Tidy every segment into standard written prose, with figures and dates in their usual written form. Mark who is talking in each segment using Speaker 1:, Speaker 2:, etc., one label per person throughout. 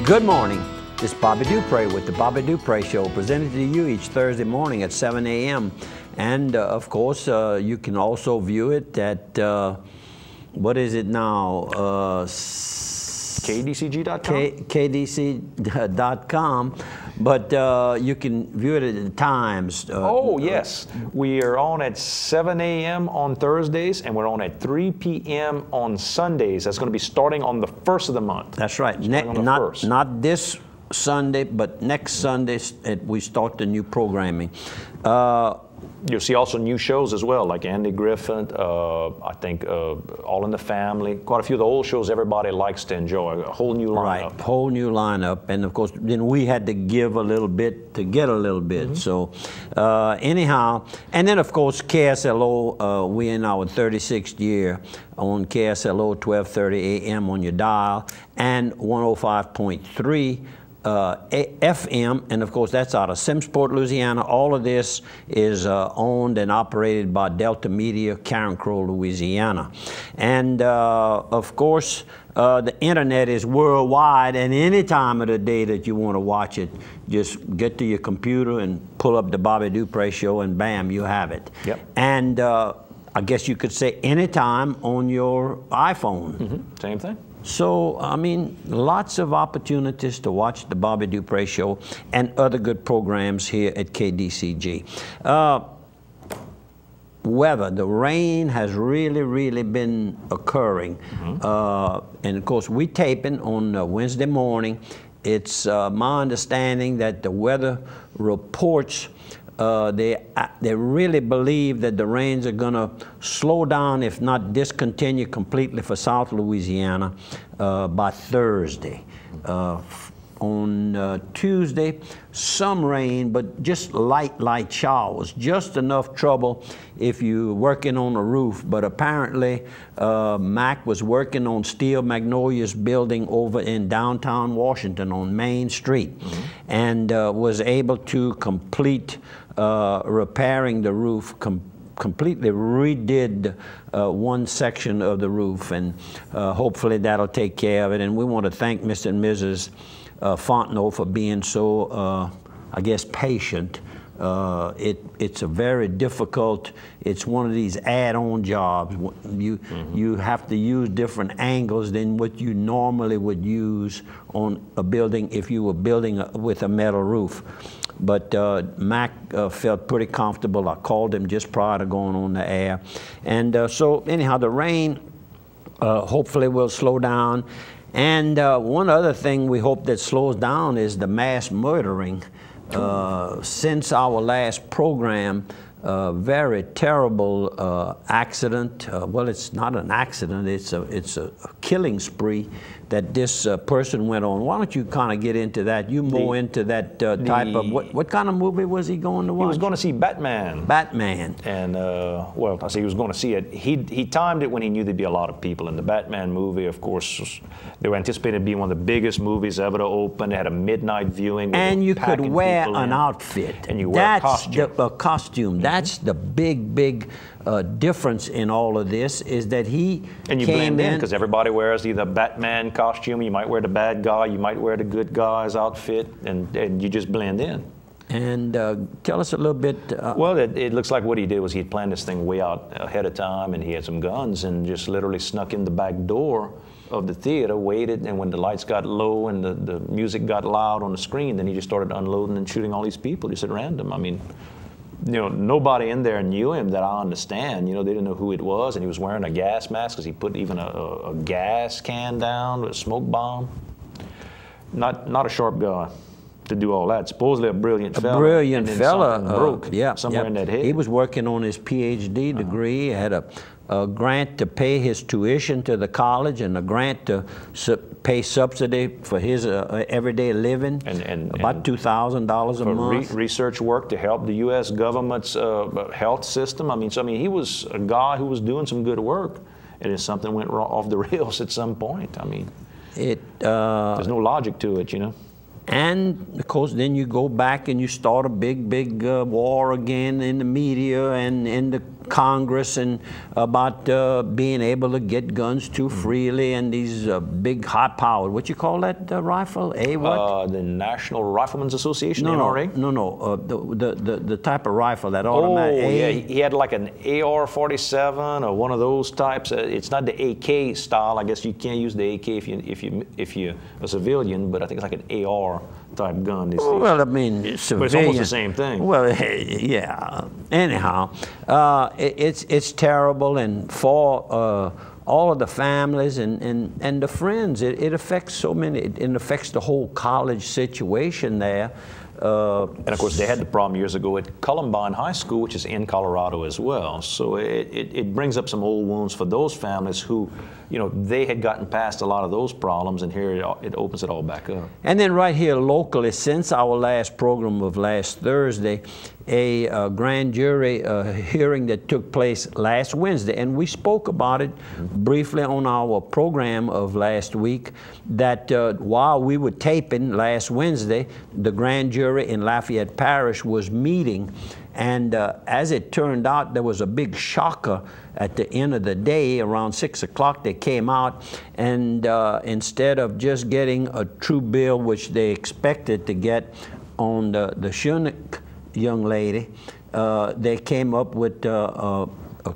Speaker 1: Good morning. This is Bobby Dupre with the Bobby Dupre Show, presented to you each Thursday morning at 7 a.m. And of course, you can also view it at, what is it now?
Speaker 2: KDCG.com?
Speaker 1: KDC.com. But you can view it at the times.
Speaker 2: Oh, yes. We are on at 7 a.m. on Thursdays, and we're on at 3 p.m. on Sundays. That's going to be starting on the 1st of the month.
Speaker 1: That's right. Not this Sunday, but next Sunday we start the new programming.
Speaker 2: You'll see also new shows as well, like Andy Griffin, I think All in the Family, quite a few of the old shows everybody likes to enjoy, a whole new lineup.
Speaker 1: Right, whole new lineup. And of course, then we had to give a little bit to get a little bit. So anyhow, and then of course, KSLO, we're in our 36th year on KSLO, 1230 a.m. on your dial, and 105.3 FM, and of course that's out of Simpsport, Louisiana. All of this is owned and operated by Delta Media, Karen Crow, Louisiana. And of course, the internet is worldwide, and any time of the day that you want to watch it, just get to your computer and pull up the Bobby Dupre Show, and bam, you have it.
Speaker 2: Yep.
Speaker 1: And I guess you could say anytime on your iPhone.
Speaker 2: Same thing.
Speaker 1: So, I mean, lots of opportunities to watch the Bobby Dupre Show and other good programs here at KDCG. Weather, the rain has really been occurring. And of course, we're taping on Wednesday morning. It's my understanding that the weather reports they really believe that the rains are going to slow down, if not discontinue completely for South Louisiana by Thursday. On Tuesday, some rain, but just light showers, just enough trouble if you're working on a roof. But apparently, Mac was working on Steel Magnolia's building over in downtown Washington on Main Street, and was able to complete repairing the roof, completely redid one section of the roof, and hopefully that'll take care of it. And we want to thank Mr. and Mrs. Fontenot for being so, I guess, patient. It's a very difficult, it's one of these add-on jobs. You have to use different angles than what you normally would use on a building if you were building with a metal roof. But Mac felt pretty comfortable. I called him just prior to going on the air. And so anyhow, the rain hopefully will slow down. And one other thing we hope that slows down is the mass murdering. Since our last program, very terrible accident. Well, it's not an accident. It's a killing spree that this person went on. Why don't you kind of get into that? You more into that type of, what kind of movie was he going to watch?
Speaker 2: He was going to see Batman.
Speaker 1: Batman. And,
Speaker 2: well, I say he was going to see it. He timed it when he knew there'd be a lot of people. And the Batman movie, of course, they were anticipated to be one of the biggest movies ever to open. They had a midnight viewing.
Speaker 1: And you could wear an outfit.
Speaker 2: And you wear a costume.
Speaker 1: A costume. That's the big difference in all of this, is that he
Speaker 2: and you blend in, because everybody wears either Batman costume, you might wear the bad guy, you might wear the good guy's outfit, and you just blend in.
Speaker 1: And tell us a little bit.
Speaker 2: Well, it looks like what he did was he had planned this thing way out ahead of time, and he had some guns and just literally snuck in the back door of the theater, waited, and when the lights got low and the music got loud on the screen, then he just started unloading and shooting all these people just at random. I mean, you know, nobody in there knew him that I understand. You know, they didn't know who it was, and he was wearing a gas mask because he put even a gas can down with a smoke bomb. Not a sharp guy to do all that. Supposedly a brilliant fella.
Speaker 1: A brilliant fella.
Speaker 2: Broke somewhere in that head.
Speaker 1: He was working on his PhD degree, had a grant to pay his tuition to the college, and a grant to pay subsidy for his everyday living, about $2,000 a month.
Speaker 2: Research work to help the U.S. government's health system. I mean, he was a guy who was doing some good work, and then something went off the rails at some point. I mean, there's no logic to it, you know.
Speaker 1: And of course, then you go back and you start a big war again in the media and in the Congress and about being able to get guns too freely, and these big high-powered, what you call that rifle? A what?
Speaker 2: The National Riflemen's Association,
Speaker 1: No,
Speaker 2: NRA?
Speaker 1: no, the type of rifle, that automatic.
Speaker 2: Oh, yeah, he had like an AR-47 or one of those types. It's not the AK style. I guess you can't use the AK if you're a civilian, but I think it's like an AR type gun.
Speaker 1: Well, I mean, civilian.
Speaker 2: But it's almost the same thing.
Speaker 1: Well, yeah. Anyhow, it's terrible, and for all of the families and the friends, it affects so many. It affects the whole college situation there.
Speaker 2: And of course, they had the problem years ago at Columbine High School, which is in Colorado as well. So it brings up some old wounds for those families who, you know, they had gotten past a lot of those problems, and here it opens it all back up.
Speaker 1: And then right here locally, since our last program of last Thursday, a grand jury hearing that took place last Wednesday, and we spoke about it briefly on our program of last week, that while we were taping last Wednesday, the grand jury in Lafayette Parish was meeting, and as it turned out, there was a big shocker at the end of the day. Around 6 o'clock they came out, and instead of just getting a true bill, which they expected to get on the Shunick young lady, they came up with a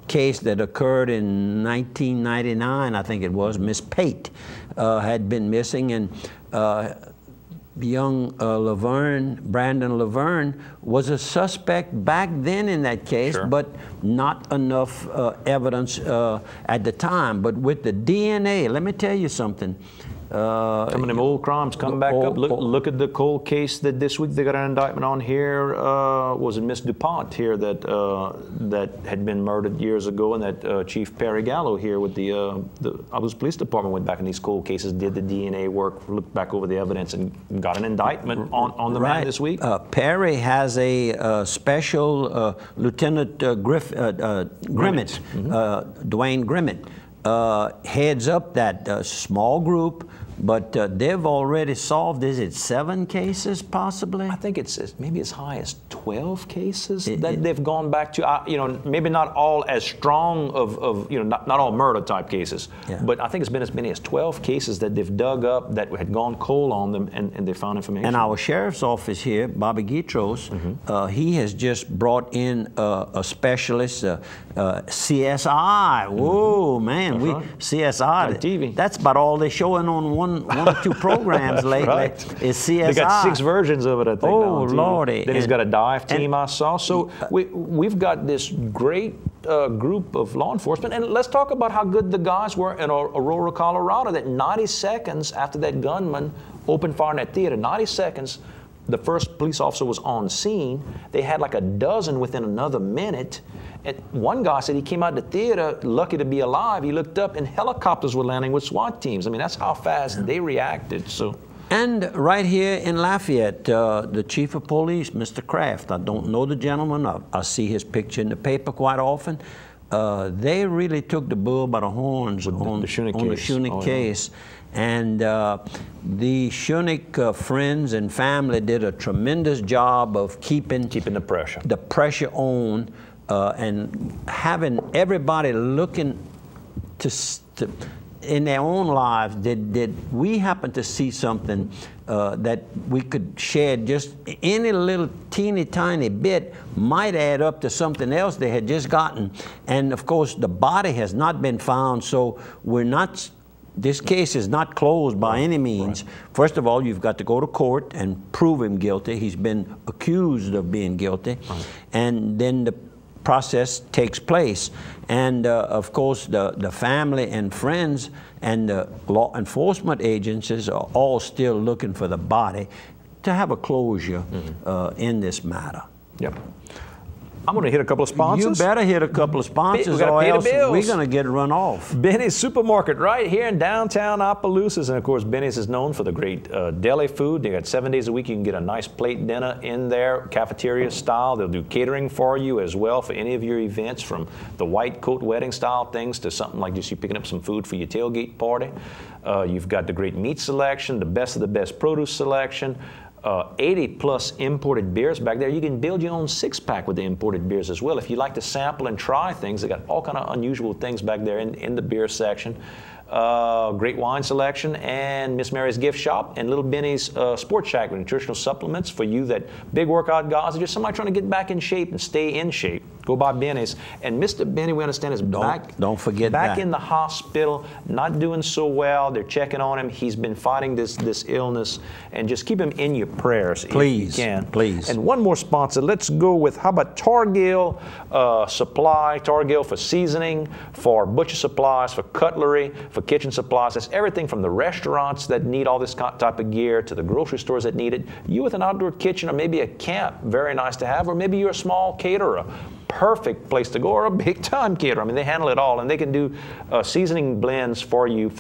Speaker 1: case that occurred in 1999, I think it was. Miss Pate had been missing, and young Brandon Laverne was a suspect back then in that case,
Speaker 2: sure,
Speaker 1: but not enough evidence at the time. But with the DNA, let me tell you something.
Speaker 2: Some of them old crimes come back up. Look at the cold case that this week they got an indictment on here. Was it Miss DuPont here that that had been murdered years ago, and that Chief Perry Gallo here with the August Police Department went back in these cold cases, did the DNA work, looked back over the evidence, and got an indictment on the man this week.
Speaker 1: Perry has a special Lieutenant Grimmett, Dwayne Grimmett, heads up that small group, but they've already solved, is it 7 cases possibly?
Speaker 2: I think it's maybe as high as 12 cases that they've gone back to. You know, maybe not all as strong of you know, not all murder type cases, but I think it's been as many as 12 cases that they've dug up that had gone cold on them, and they found information.
Speaker 1: And our sheriff's office here, Bobby Guitros, he has just brought in a specialist, CSI. Whoa, man, CSI.
Speaker 2: TV.
Speaker 1: That's about all they're showing on one or 2 programs lately. Is CSI.
Speaker 2: They got 6 versions of it, I think.
Speaker 1: Oh, Lordy.
Speaker 2: Then he's got a dive team, I saw. So we've got this great group of law enforcement, and let's talk about how good the guys were in Aurora, Colorado. That 90 seconds after that gunman opened fire in that theater, 90 seconds, the first police officer was on scene. They had like a dozen within another minute. And one guy said he came out of the theater lucky to be alive. He looked up and helicopters were landing with SWAT teams. I mean, that's how fast they reacted. So. And
Speaker 1: right here in Lafayette, the chief of police, Mr. Kraft, I don't know the gentleman. I see his picture in the paper quite often. They really took the bull by the horns on the Shunick case. And the Shunick friends and family did a tremendous job of keeping the pressure on, and having everybody looking to in their own lives. Did we happen to see something that we could share? Just any little teeny tiny bit might add up to something else they had just gotten. And of course, the body has not been found, so we're not. This case is not closed by any means. Right. First of all, you've got to go to court and prove him guilty. He's been accused of being guilty. Right. And then the process takes place. And of course, the family and friends and the law enforcement agencies are all still looking for the body to have a closure in this matter.
Speaker 2: Yep. I'm going to hit a couple of sponsors.
Speaker 1: You better hit a couple of sponsors, or else we're going to get run off. Benny's Supermarket right here in downtown Opelousas. And of course, Benny's is known for the great deli food. They got 7 days a week. You can get a nice plate dinner in there, cafeteria style. They'll do catering for you as well for any of your events, from the white coat wedding style things to something like just you picking up some food for your tailgate party. You've got the great meat selection, the best of the best produce selection.
Speaker 2: 80 plus imported beers back there. You can build your own six-pack with the imported beers as well. If you like to sample and try things, they got all kind of unusual things back there in the beer section. Great wine selection, and Miss Mary's gift shop, and Little Benny's Sports Shack with nutritional supplements for you that big workout guys, or just somebody trying to get back in shape and stay in shape. Go by Benny's. And Mr. Benny, we understand, is
Speaker 1: Don't forget
Speaker 2: back
Speaker 1: that.
Speaker 2: in the hospital, not doing so well. They're checking on him. He's been fighting this illness, and just keep him in your prayers
Speaker 1: Please,
Speaker 2: if you can.
Speaker 1: please.
Speaker 2: And one more sponsor. Let's go with, how about Targill Supply? Targill for seasoning, for butcher supplies, for cutlery, for kitchen supplies. That's everything from the restaurants that need all this type of gear to the grocery stores that need it. You with an outdoor kitchen or maybe a camp, very nice to have, or maybe you're a small caterer. Perfect place to go, or a big time caterer. I mean, they handle it all, and they can do seasoning blends for you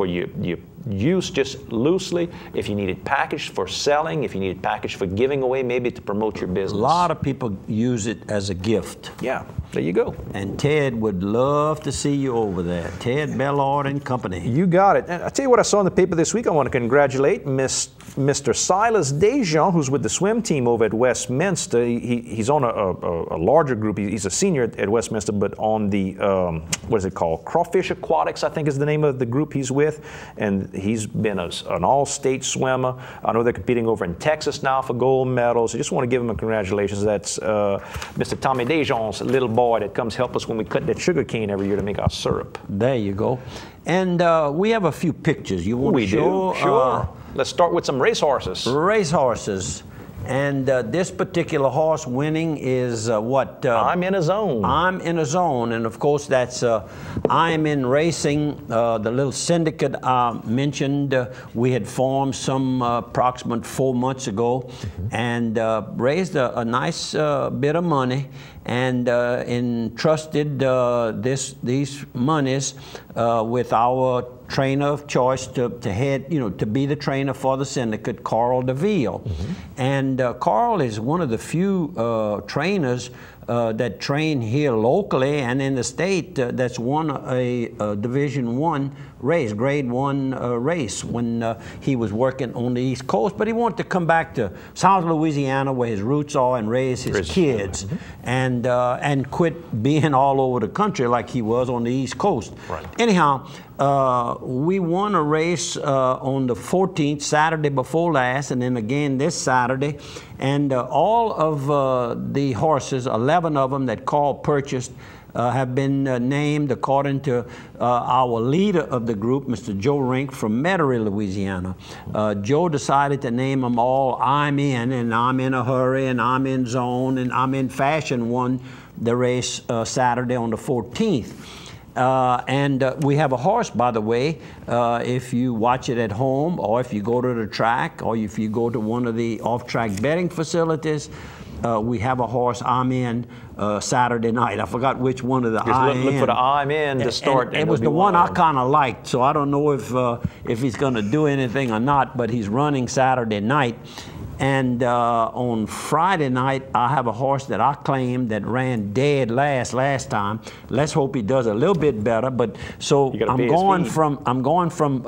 Speaker 2: use just loosely. If you need it packaged for selling, if you need it packaged for giving away, maybe to promote your business.
Speaker 1: A lot of people use it as a gift.
Speaker 2: Yeah, there you go.
Speaker 1: And Ted would love to see you over there. Ted Bellard and Company.
Speaker 2: You got it. And I tell you what I saw in the paper this week. I want to congratulate Mr. Silas Dejean, who's with the swim team over at Westminster. He's on a larger group. He's a senior at Westminster, but on the, what is it called? Crawfish Aquatics, I think is the name of the group he's with. And he's been an all-state swimmer. I know they're competing over in Texas now for gold medals. I just want to give him a congratulations. That's Mr. Tommy Dejean's little boy that comes help us when we cut that sugar cane every year to make our syrup.
Speaker 1: There you go. And we have a few pictures. You want to show?
Speaker 2: We do, sure. Let's start with some racehorses.
Speaker 1: Racehorses. And this particular horse winning is what?
Speaker 2: I'm in a Zone.
Speaker 1: I'm in a Zone. And of course, that's I'm in Racing, the little syndicate I mentioned. We had formed some approximate 4 months ago, and raised a nice bit of money, and entrusted these monies with our trainer of choice to head, to be the trainer for the syndicate, Carl DeVille. And Carl is one of the few trainers that train here locally and in the state that's won a Division I race, Grade 1 race when he was working on the East Coast. But he wanted to come back to South Louisiana where his roots are and raise his kids and quit being all over the country like he was on the East Coast.
Speaker 2: Right.
Speaker 1: Anyhow, we won a race on the 14th, Saturday before last, and then again this Saturday. And all of the horses, 11 of them that Carl purchased, have been named according to our leader of the group, Mr. Joe Rink from Metairie, Louisiana. Joe decided to name them all I'm In, and I'm in a Hurry, and I'm in Zone, and I'm in Fashion won the race Saturday on the 14th. And we have a horse, by the way, if you watch it at home, or if you go to the track, or if you go to one of the off-track betting facilities, we have a horse, I'm In, Saturday night. I forgot which one of the
Speaker 2: Just look for the I'm In to start.
Speaker 1: And it was the one I kind of liked, so I don't know if he's going to do anything or not, but he's running Saturday night. And on Friday night, I have a horse that I claimed that ran dead last time. Let's hope he does a little bit better. But so I'm going from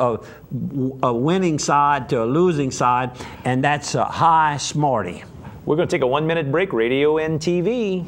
Speaker 1: a winning side to a losing side, and that's High Smarty.
Speaker 2: We're going to take a 1-minute break. Radio and TV.